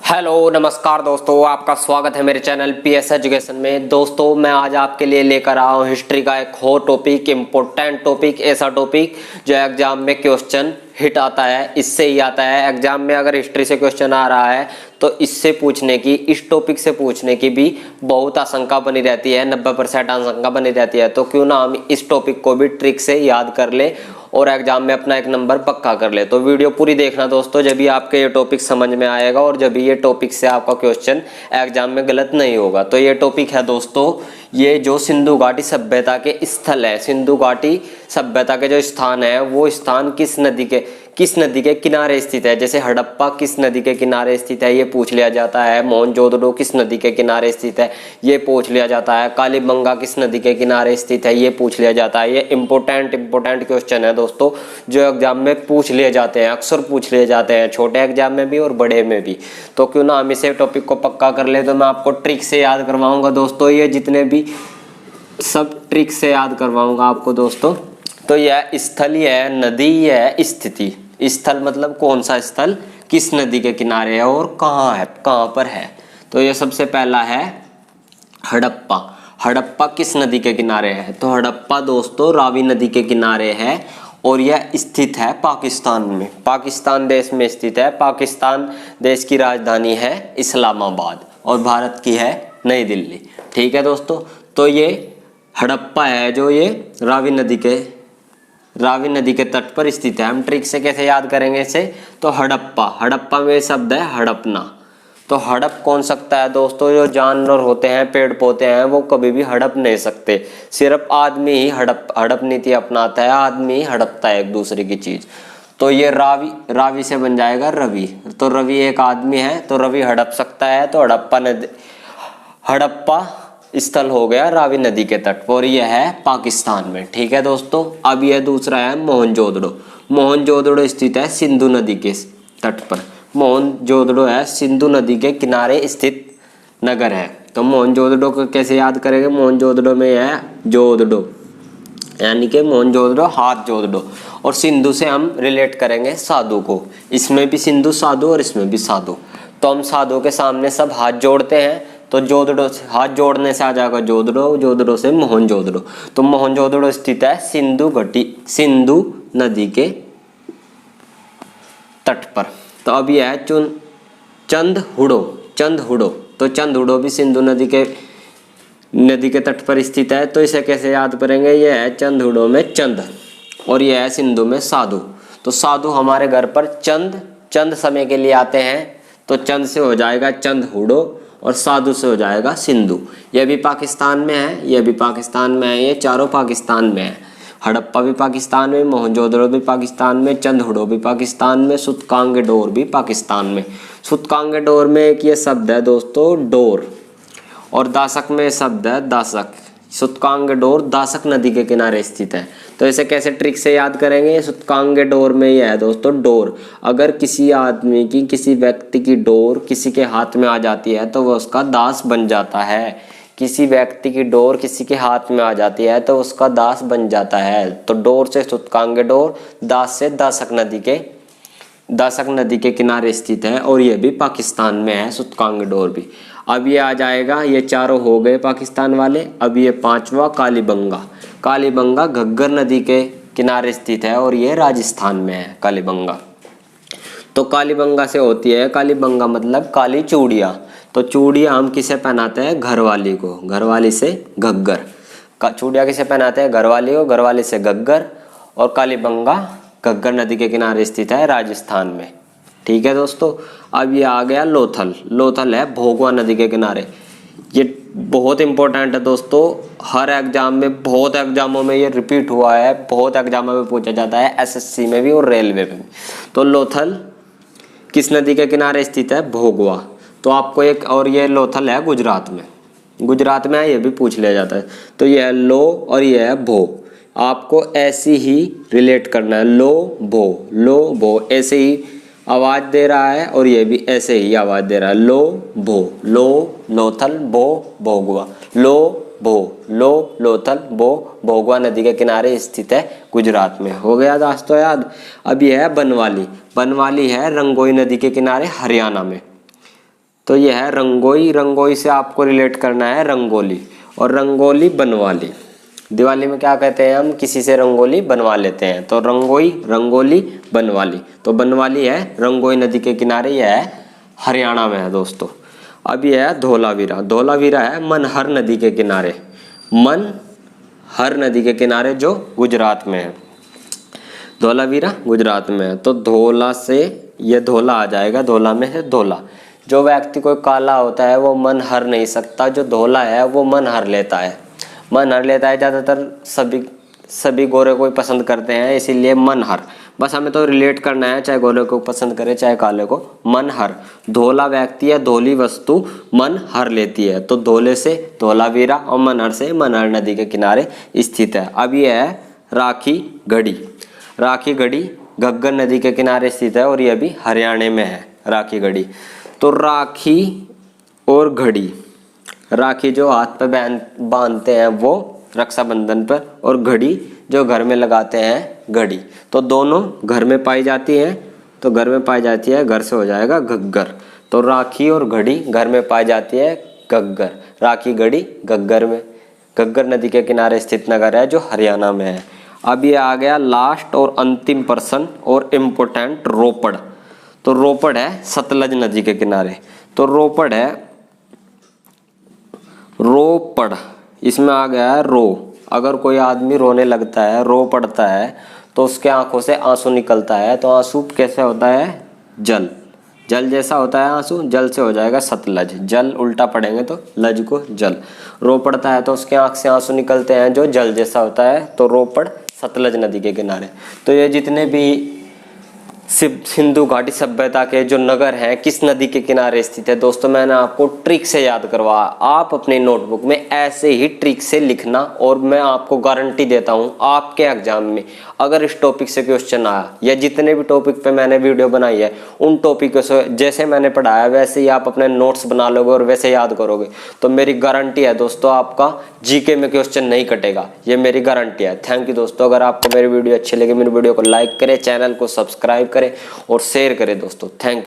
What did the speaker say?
Hello नमस्कार दोस्तों, आपका स्वागत है मेरे चैनल पीएस एजुकेशन में। दोस्तों मैं आज आपके लिए लेकर आया हूँ हिस्ट्री का एक और टॉपिक, इम्पोर्टेंट टॉपिक, ऐसा टॉपिक जो एग्जाम में क्वेश्चन हिट आता है, इससे ही आता है। एग्जाम में अगर हिस्ट्री से क्वेश्चन आ रहा है तो इससे पूछने की, इस टॉपिक से पूछने की भी बहुत आशंका बनी रहती है, 90% आशंका बनी रहती है। तो क्यों ना हम इस टॉपिक को भी ट्रिक से याद कर ले और एग्जाम में अपना एक नंबर पक्का कर ले। तो वीडियो पूरी देखना दोस्तों, जब भी आपके ये टॉपिक समझ में आएगा और जब भी ये टॉपिक से आपका क्वेश्चन एग्जाम में गलत नहीं होगा। तो ये टॉपिक है दोस्तों, ये जो सिंधु घाटी सभ्यता के स्थल है, सिंधु घाटी सभ्यता के जो स्थान है वो स्थान किस नदी के किनारे स्थित है। जैसे हड़प्पा किस नदी के किनारे स्थित है ये पूछ लिया जाता है, मोहनजोदड़ो किस नदी के किनारे स्थित है ये पूछ लिया जाता है, कालीबंगा किस नदी के किनारे स्थित है ये पूछ लिया जाता है। ये इंपॉर्टेंट क्वेश्चन है दोस्तों, जो एग्जाम में पूछ लिए जाते हैं, अक्सर पूछ लिए जाते हैं, छोटे एग्जाम में भी और बड़े में भी। तो क्यों ना हम इसे टॉपिक को पक्का कर ले। तो मैं आपको ट्रिक से याद करवाऊंगा दोस्तों, ये जितने भी सब ट्रिक से याद करवाऊंगा आपको दोस्तों। तो यह स्थल, यह नदी, यह स्थिति। स्थल मतलब कौन सा स्थल किस नदी के किनारे है और कहाँ है, कहाँ पर है। तो ये सबसे पहला है हड़प्पा। हड़प्पा किस नदी के किनारे है? तो हड़प्पा दोस्तों रावी नदी के किनारे है और यह स्थित है पाकिस्तान में, पाकिस्तान देश में स्थित है। पाकिस्तान देश की राजधानी है इस्लामाबाद और भारत की है नई दिल्ली। ठीक है दोस्तों, तो ये हड़प्पा है जो ये रावी नदी के तट पर स्थित है। हम ट्रिक से कैसे याद करेंगे इसे? तो हड़प्पा में शब्द है हड़पना। तो हड़प कौन सकता है दोस्तों? जो जानवर होते हैं, पेड़ पौधे हैं, वो कभी भी हड़प नहीं सकते। सिर्फ आदमी ही हड़प नीति अपनाता है, आदमी ही हड़पता है एक दूसरे की चीज। तो ये रावी से बन जाएगा रवि। तो रवि एक आदमी है तो रवि हड़प सकता है। तो हड़प्पा स्थल हो गया रावी नदी के तट पर और यह है पाकिस्तान में। ठीक है दोस्तों, अब यह दूसरा है मोहनजोदड़ो। मोहनजोदड़ो स्थित है सिंधु नदी के तट पर। मोहनजोदड़ो है सिंधु नदी के किनारे स्थित नगर है। तो मोहनजोदड़ो को कैसे याद करेंगे? मोहनजोदड़ो में है जोदड़ो, यानी कि मोहनजोदड़ो हाथ जोदड़ो, और सिंधु से हम रिलेट करेंगे साधु को। इसमें भी सिंधु साधु और इसमें भी साधु। तो हम साधु के सामने सब हाथ जोड़ते हैं, तो जोदड़ो से हाथ जोड़ने से आ जाएगा जोदड़ो, जोदड़ो से मोहनजोदड़ो। तो मोहनजोदड़ो स्थित है सिंधु नदी के तट पर। तो अब यह है चंदहुड़ो। तो चंदहुड़ो भी सिंधु नदी के तट पर स्थित है। तो इसे कैसे याद करेंगे? यह है चंदहुड़ो में चंद और यह है सिंधु में साधु। तो साधु हमारे घर पर चंद समय के लिए आते हैं, तो चंद से हो जाएगा चंदहुड़ो और साधु से हो जाएगा सिंधु। यह भी पाकिस्तान में है, यह भी पाकिस्तान में है, ये चारों पाकिस्तान में है। हड़प्पा भी पाकिस्तान में, मोहनजोदड़ो भी पाकिस्तान में, चंदहुड़ो भी पाकिस्तान में, सूतकांगेडोर भी पाकिस्तान में। सूतकांगेडोर में एक ये शब्द है दोस्तों डोर, और दासक में शब्द है दासक। सूतकांगेडोर दासक नदी के किनारे स्थित है। तो इसे कैसे ट्रिक से याद करेंगे? सूतकांगेडोर में यह है दोस्तों डोर। अगर किसी आदमी की, किसी व्यक्ति की डोर किसी के हाथ में आ जाती है तो वह उसका दास बन जाता है। किसी व्यक्ति की डोर किसी के हाथ में आ जाती है तो उसका दास बन जाता है। तो डोर से सूतकांगेडोर, दास से दासक नदी के किनारे स्थित है और यह भी पाकिस्तान में है, सूतकांगेडोर भी। अब ये आ जाएगा, ये चारों हो गए पाकिस्तान वाले। अब ये पांचवा कालीबंगा घग्गर नदी के किनारे स्थित है और ये राजस्थान में है कालीबंगा। तो कालीबंगा से होती है, कालीबंगा मतलब काली चूड़ियाँ। तो चूड़ियाँ हम किसे पहनाते हैं? घरवाली को, घरवाली से घग्गर। चूड़ियाँ किसे पहनाते हैं? घरवाली को, घरवाली से घग्गर। और कालीबंगा घग्गर नदी के किनारे स्थित है राजस्थान में। ठीक है दोस्तों, अब ये आ गया लोथल है भोगवा नदी के किनारे। ये बहुत इंपॉर्टेंट है दोस्तों, हर एग्जाम में, बहुत एग्जामों में ये रिपीट हुआ है, बहुत एग्जामों में पूछा जाता है, एसएससी में भी और रेलवे में भी। तो लोथल किस नदी के किनारे स्थित है? भोगवा। तो आपको एक और, ये लोथल है गुजरात में है, ये भी पूछ लिया जाता है। तो ये है लो और ये है भो, आपको ऐसी ही रिलेट करना है। लो भो ऐसे ही आवाज दे रहा है और ये भी ऐसे ही आवाज दे रहा है। लो भो, लोथल भो भोगवा, लोथल भो भोगवा नदी के किनारे स्थित है गुजरात में। हो गया दोस्तों याद। अब यह है बनवाली है रंगोई नदी के किनारे हरियाणा में। तो ये है रंगोई। रंगोई से आपको रिलेट करना है रंगोली, और रंगोली बनवाली। दिवाली में क्या कहते हैं हम, किसी से रंगोली बनवा लेते हैं, तो रंगोई, रंगोली, बनवाली। तो बनवाली है रंगोई नदी के किनारे, यह है हरियाणा में है दोस्तों। अब यह है धौलावीरा। धौलावीरा है मनहर नदी के किनारे, मनहर नदी के किनारे जो गुजरात में है। धौलावीरा गुजरात में है। तो धौला से ये धौला आ जाएगा, धौला में है धौला। जो व्यक्ति कोई काला होता है वो मन हर नहीं सकता, जो धौला है वो मन हर लेता है। मन हर लेता है, ज़्यादातर सभी गोरे को ही पसंद करते हैं, इसीलिए मन हर। बस हमें तो रिलेट करना है, चाहे गोरे को पसंद करे चाहे काले को। मन हर, धौला व्यक्ति या धौली वस्तु मन हर लेती है। तो धौले से धौलावीरा और मनहर से मनहर नदी के किनारे स्थित है। अब ये है राखी गढ़ी। राखी गढ़ी घग्गर नदी के किनारे स्थित है और यह भी हरियाणा में है राखी गढ़ी। तो राखी और घड़ी, राखी जो हाथ पे बांधते हैं वो रक्षाबंधन पर, और घड़ी जो घर में लगाते हैं घड़ी। तो दोनों घर में पाई जाती हैं, तो घर में पाई जाती है, घर से हो जाएगा घग्गर। तो राखी और घड़ी घर में पाई जाती है घग्गर। राखी घड़ी घग्गर में, घग्गर नदी के किनारे स्थित नगर है जो हरियाणा में है। अब ये आ गया लास्ट और अंतिम प्रश्न और इम्पोर्टेंट, रोपड़। तो रोपड़ है सतलज नदी के किनारे। तो रोपड़ है, रोपड़, इसमें आ गया है रो। अगर कोई आदमी रोने लगता है, रो पड़ता है, तो उसके आंखों से आंसू निकलता है। तो आंसू कैसे होता है, जल, जल जैसा होता है आंसू, जल से हो जाएगा सतलज। जल उल्टा पढ़ेंगे तो लज को जल। रो पड़ता है तो उसके आंख से आंसू निकलते हैं जो जल जैसा होता है। तो रोपड़ सतलज नदी के किनारे। तो ये जितने भी सिंधु घाटी सभ्यता के जो नगर हैं किस नदी के किनारे स्थित है, दोस्तों मैंने आपको ट्रिक से याद करवाया। आप अपने नोटबुक में ऐसे ही ट्रिक से लिखना, और मैं आपको गारंटी देता हूं आपके एग्जाम में अगर इस टॉपिक से क्वेश्चन आया, या जितने भी टॉपिक पे मैंने वीडियो बनाई है उन टॉपिकों से जैसे मैंने पढ़ाया वैसे ही आप अपने नोट्स बना लोगे और वैसे याद करोगे, तो मेरी गारंटी है दोस्तों आपका जीके में क्वेश्चन नहीं कटेगा, ये मेरी गारंटी है। थैंक यू दोस्तों। अगर आपको मेरी वीडियो अच्छी लगे, मेरी वीडियो को लाइक करें, चैनल को सब्सक्राइब करें और शेयर करें दोस्तों। Thank you.